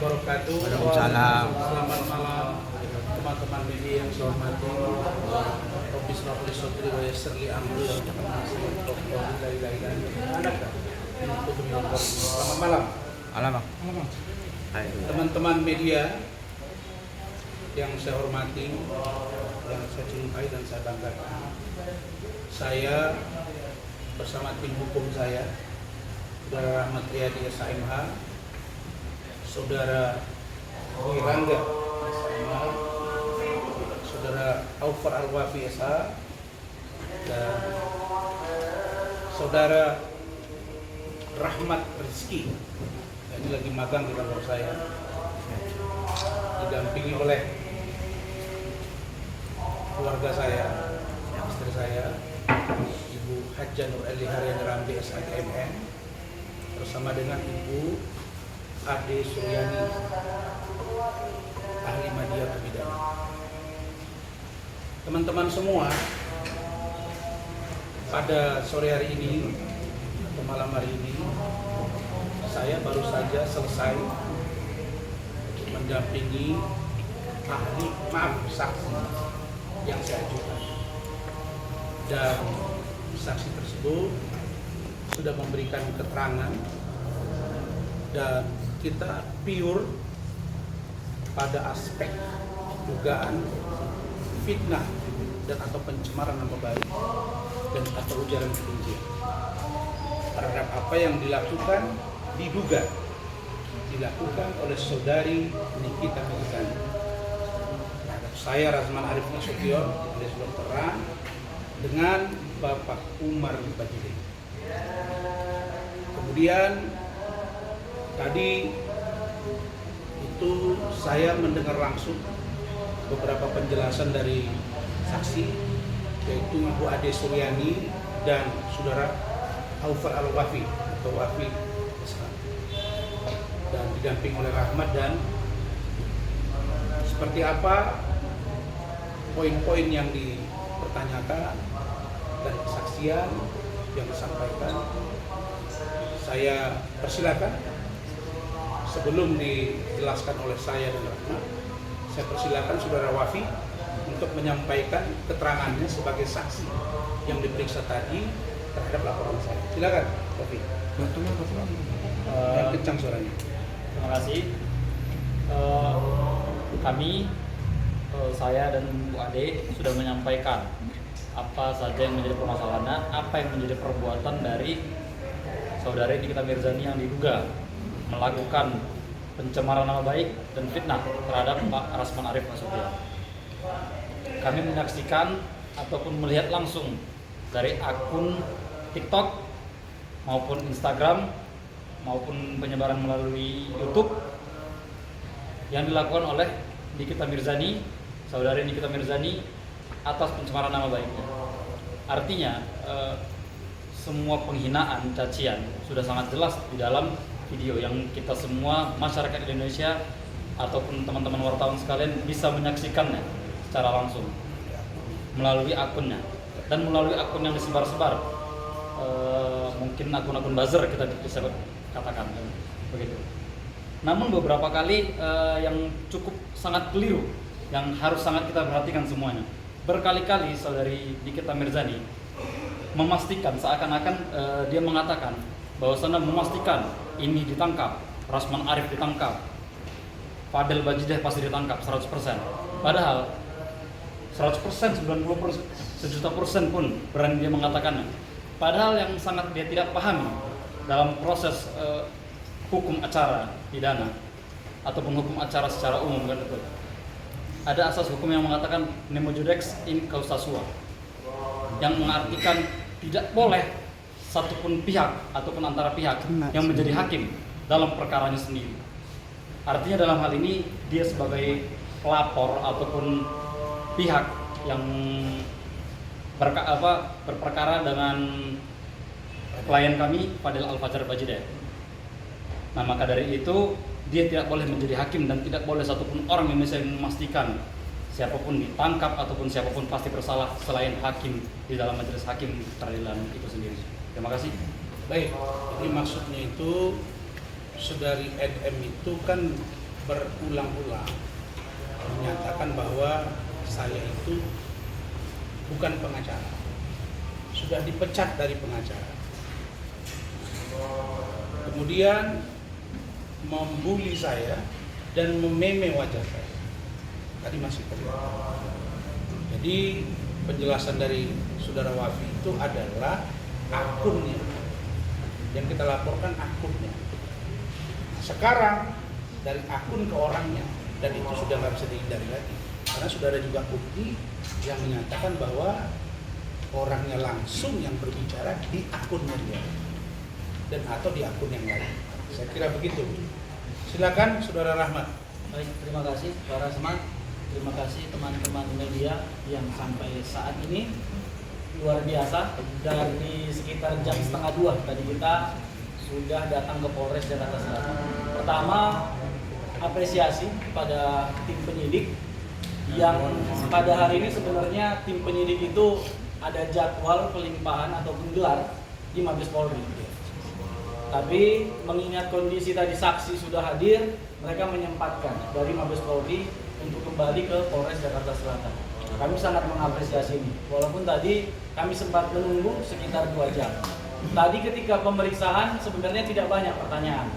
wabarakatuh. Waalaikumsalam. Selamat malam teman-teman media yang saya hormati. Robis Rapli Sotri wa Yasirli Amri Selamat malam. Malam, Bang. Teman-teman media yang saya hormati, yang saya cintai dan saya banggakan. Saya bersama tim hukum saya, Saudara Rahmat Riyadi SMH, Saudara Wirangga SMH, Saudara Aufar Al-Wafi SH, dan Saudara Rahmat Rizki. Ini lagi magang di kantor saya, didampingi oleh keluarga saya, istri saya, Ibu Hajjah Nur Eli Haryani Ramli SHMN, bersama dengan Ibu Ade Suryani, ahli media pidana. Teman-teman semua, pada sore hari ini atau malam hari ini, saya baru saja selesai mendampingi saksi yang saya ajukan, dan saksi tersebut sudah memberikan keterangan, dan kita pure pada aspek dugaan fitnah dan atau pencemaran nama baik dan atau ujaran kebencian terhadap apa yang diduga dilakukan oleh saudari Nikita Mirzani terhadap saya Razman Arif Nasution alias Dr. Ran dengan Bapak Umar Bajile. Kemudian tadi itu saya mendengar langsung beberapa penjelasan dari saksi, yaitu Ibu Ade Suryani dan Saudara Aufar Al-Wafi atau Wafi SH, dan didamping oleh Rahmat. Dan seperti apa poin-poin yang dipertanyakan dan kesaksian yang disampaikan, saya persilakan. Sebelum dijelaskan oleh saya dan Rahmat, saya persilakan Saudara Wafi untuk menyampaikan keterangannya sebagai saksi yang diperiksa tadi terhadap laporan saya. Silakan, Wafi. Yang kencang suaranya. Terima kasih. Saya dan Bu Ade sudah menyampaikan apa saja yang menjadi permasalahannya, apa yang menjadi perbuatan dari saudari Nikita Mirzani yang diduga melakukan pencemaran nama baik dan fitnah terhadap Pak Razman Arif Nasution. Kami menyaksikan ataupun melihat langsung dari akun TikTok maupun Instagram maupun penyebaran melalui YouTube yang dilakukan oleh Nikita Mirzani, saudari Nikita Mirzani, atas pencemaran nama baiknya. Artinya semua penghinaan, cacian sudah sangat jelas di dalam video yang kita semua masyarakat Indonesia ataupun teman-teman wartawan sekalian bisa menyaksikannya secara langsung melalui akunnya dan melalui akun yang disebar-sebar, mungkin akun-akun buzzer kita bisa katakan begitu. Namun beberapa kali yang cukup sangat keliru, yang harus sangat kita perhatikan semuanya. Berkali-kali saudari Nikita Mirzani memastikan seakan-akan dia mengatakan bahwasannya memastikan ini ditangkap, Razman Arif ditangkap, Fadel Bajideh pasti ditangkap 100%. Padahal 100%, 90%, 1.000.000% pun berani dia mengatakannya. Padahal yang sangat dia tidak pahami dalam proses hukum acara pidana ataupun hukum acara secara umum kan itu. Ada asas hukum yang mengatakan nemo judex in causa sua, yang mengartikan tidak boleh satupun pihak ataupun antara pihak yang menjadi hakim dalam perkaranya sendiri. Artinya dalam hal ini dia sebagai pelapor ataupun pihak yang berperkara dengan klien kami Fadel Al-Fajar Bajideh. Nah, maka dari itu dia tidak boleh menjadi hakim dan tidak boleh satupun orang yang bisa memastikan siapapun ditangkap ataupun siapapun pasti bersalah selain hakim di dalam majelis hakim peradilan itu sendiri. Terima kasih. Baik, jadi maksudnya itu saudari NM itu kan berulang-ulang menyatakan bahwa saya itu bukan pengacara, sudah dipecat dari pengacara. Kemudian membuli saya dan mememe wajah saya. Tadi masih terlihat. Jadi penjelasan dari saudara Wafi itu adalah akunnya yang kita laporkan, akunnya. Sekarang dari akun ke orangnya, dan itu sudah nggak bisa dihindari lagi karena sudah ada juga bukti yang menyatakan bahwa orangnya langsung yang berbicara di akunnya dia dan atau di akun yang lain. Saya kira begitu. Silakan saudara Rahmat. Baik, terima kasih Pak Rasman. Terima kasih teman-teman media yang sampai saat ini luar biasa. Dari sekitar jam 1:30 tadi kita sudah datang ke Polres Jakarta Selatan. Pertama, apresiasi kepada tim penyidik yang pada hari ini sebenarnya tim penyidik itu ada jadwal pelimpahan ataupun gelar di Mabes Polri. Tapi mengingat kondisi tadi saksi sudah hadir, mereka menyempatkan dari Mabes Polri untuk kembali ke Polres Jakarta Selatan. Kami sangat mengapresiasi ini. Walaupun tadi kami sempat menunggu sekitar 2 jam. Tadi ketika pemeriksaan sebenarnya tidak banyak pertanyaan.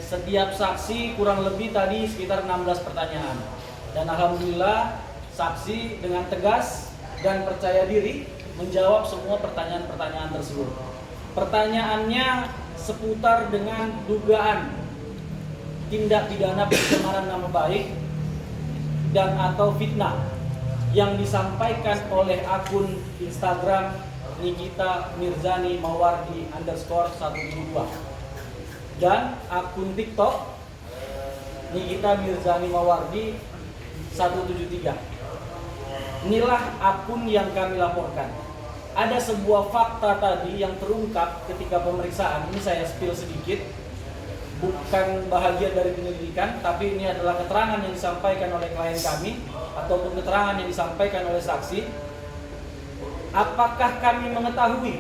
Setiap saksi kurang lebih tadi sekitar 16 pertanyaan. Dan alhamdulillah saksi dengan tegas dan percaya diri menjawab semua pertanyaan-pertanyaan tersebut. Pertanyaannya seputar dengan dugaan tindak pidana pencemaran nama baik dan atau fitnah yang disampaikan oleh akun Instagram Nikita Mirzani Mawardi _172 dan akun TikTok Nikita Mirzani Mawardi 173. Inilah akun yang kami laporkan. Ada sebuah fakta tadi yang terungkap ketika pemeriksaan. Ini saya spill sedikit. Bukan bahagian dari penyelidikan, tapi ini adalah keterangan yang disampaikan oleh klien kami ataupun keterangan yang disampaikan oleh saksi. Apakah kami mengetahui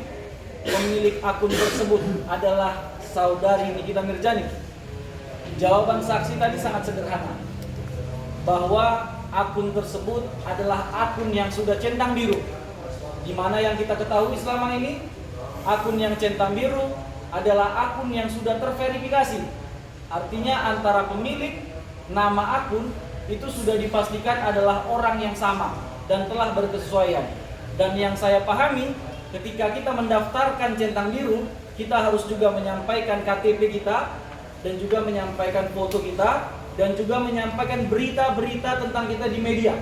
pemilik akun tersebut adalah saudari Nikita Mirzani? Jawaban saksi tadi sangat sederhana, bahwa akun tersebut adalah akun yang sudah centang biru. Di mana yang kita ketahui selama ini, akun yang centang biru adalah akun yang sudah terverifikasi. Artinya antara pemilik nama akun itu sudah dipastikan adalah orang yang sama dan telah berkesesuaian. Dan yang saya pahami, ketika kita mendaftarkan centang biru, kita harus juga menyampaikan KTP kita dan juga menyampaikan foto kita dan juga menyampaikan berita-berita tentang kita di media,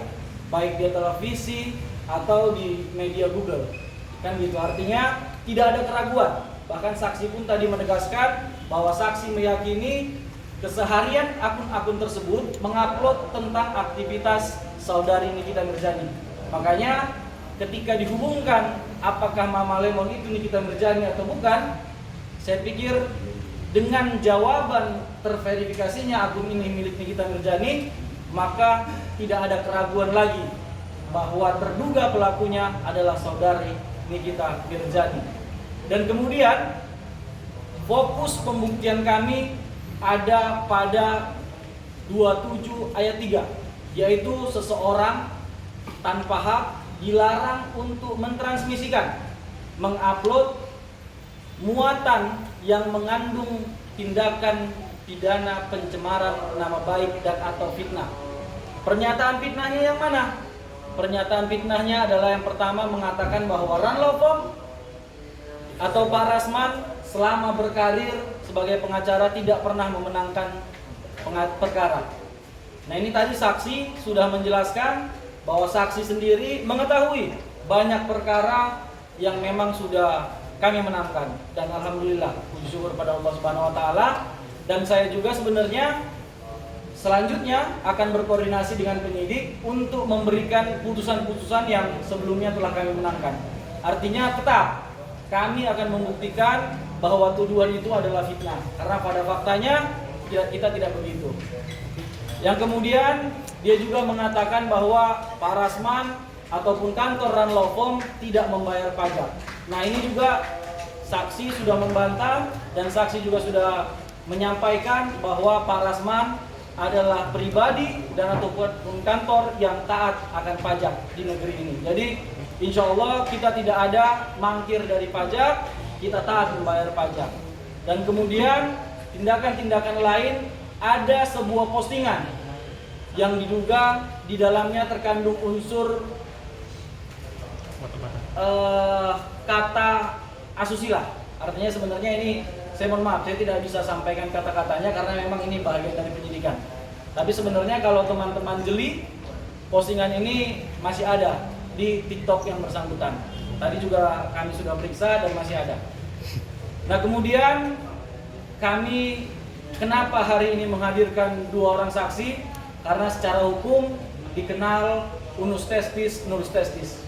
baik di televisi atau di media Google. Kan gitu, artinya tidak ada keraguan. Bahkan saksi pun tadi menegaskan bahwa saksi meyakini keseharian akun-akun tersebut mengupload tentang aktivitas saudari Nikita Mirzani. Makanya ketika dihubungkan apakah Mama Lemon itu Nikita Mirzani atau bukan, saya pikir dengan jawaban terverifikasinya akun ini milik Nikita Mirzani, maka tidak ada keraguan lagi bahwa terduga pelakunya adalah saudari Nikita Mirzani. Dan kemudian fokus pembuktian kami ada pada 27 ayat 3, yaitu seseorang tanpa hak dilarang untuk mentransmisikan, mengupload muatan yang mengandung tindakan pidana pencemaran nama baik dan atau fitnah. Pernyataan fitnahnya yang mana? Pernyataan fitnahnya adalah yang pertama mengatakan bahwa Ranlofom atau Pak Rasman selama berkarir sebagai pengacara tidak pernah memenangkan perkara. Nah, ini tadi saksi sudah menjelaskan bahwa saksi sendiri mengetahui banyak perkara yang memang sudah kami menangkan, dan alhamdulillah puji syukur pada Allah Subhanahu wa taala. Dan saya juga sebenarnya selanjutnya akan berkoordinasi dengan penyidik untuk memberikan putusan-putusan yang sebelumnya telah kami menangkan. Artinya tetap kami akan membuktikan bahwa tuduhan itu adalah fitnah, karena pada faktanya kita tidak begitu. Yang kemudian dia juga mengatakan bahwa Pak Rasman ataupun kantor Ranlofom tidak membayar pajak. Nah, ini juga saksi sudah membantah dan saksi juga sudah menyampaikan bahwa Pak Rasman adalah pribadi dan ataupun kantor yang taat akan pajak di negeri ini. Jadi insya Allah kita tidak ada mangkir dari pajak, kita taat membayar pajak. Dan kemudian tindakan-tindakan lain, ada sebuah postingan yang diduga di dalamnya terkandung unsur kata asusila. Artinya sebenarnya ini, saya mohon maaf, saya tidak bisa sampaikan kata-katanya karena memang ini bagian dari penyidikan. Tapi sebenarnya kalau teman-teman jeli, postingan ini masih ada di TikTok yang bersangkutan. Tadi juga kami sudah periksa dan masih ada. Nah kemudian kami kenapa hari ini menghadirkan 2 orang saksi? Karena secara hukum dikenal unus testis, nulus testis.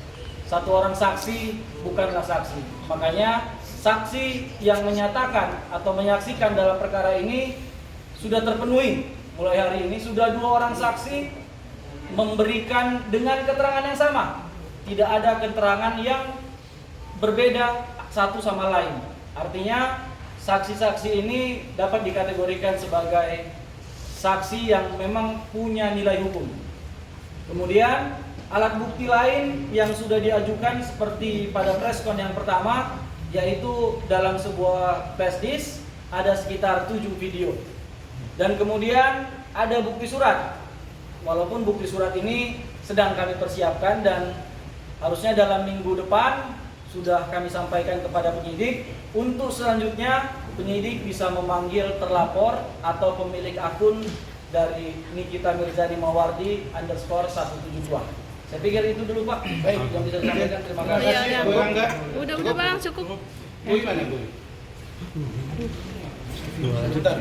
1 orang saksi bukanlah saksi. Makanya saksi yang menyatakan atau menyaksikan dalam perkara ini sudah terpenuhi. Mulai hari ini sudah 2 orang saksi memberikan dengan keterangan yang sama. Tidak ada keterangan yang berbeda satu sama lain. Artinya saksi-saksi ini dapat dikategorikan sebagai saksi yang memang punya nilai hukum. Kemudian alat bukti lain yang sudah diajukan seperti pada preskon yang pertama, yaitu dalam sebuah flash disk ada sekitar 7 video. Dan kemudian ada bukti surat. Walaupun bukti surat ini sedang kami persiapkan dan harusnya dalam minggu depan sudah kami sampaikan kepada penyidik. Untuk selanjutnya penyidik bisa memanggil terlapor atau pemilik akun dari Nikita Mirzani Mawardi _172. Saya pikir itu dulu Pak. Baik, yang bisa disampaikan. Terima kasih. Iya. Bu Angga. Udah Bang, cukup. Bu gimana Bu? Sebentar.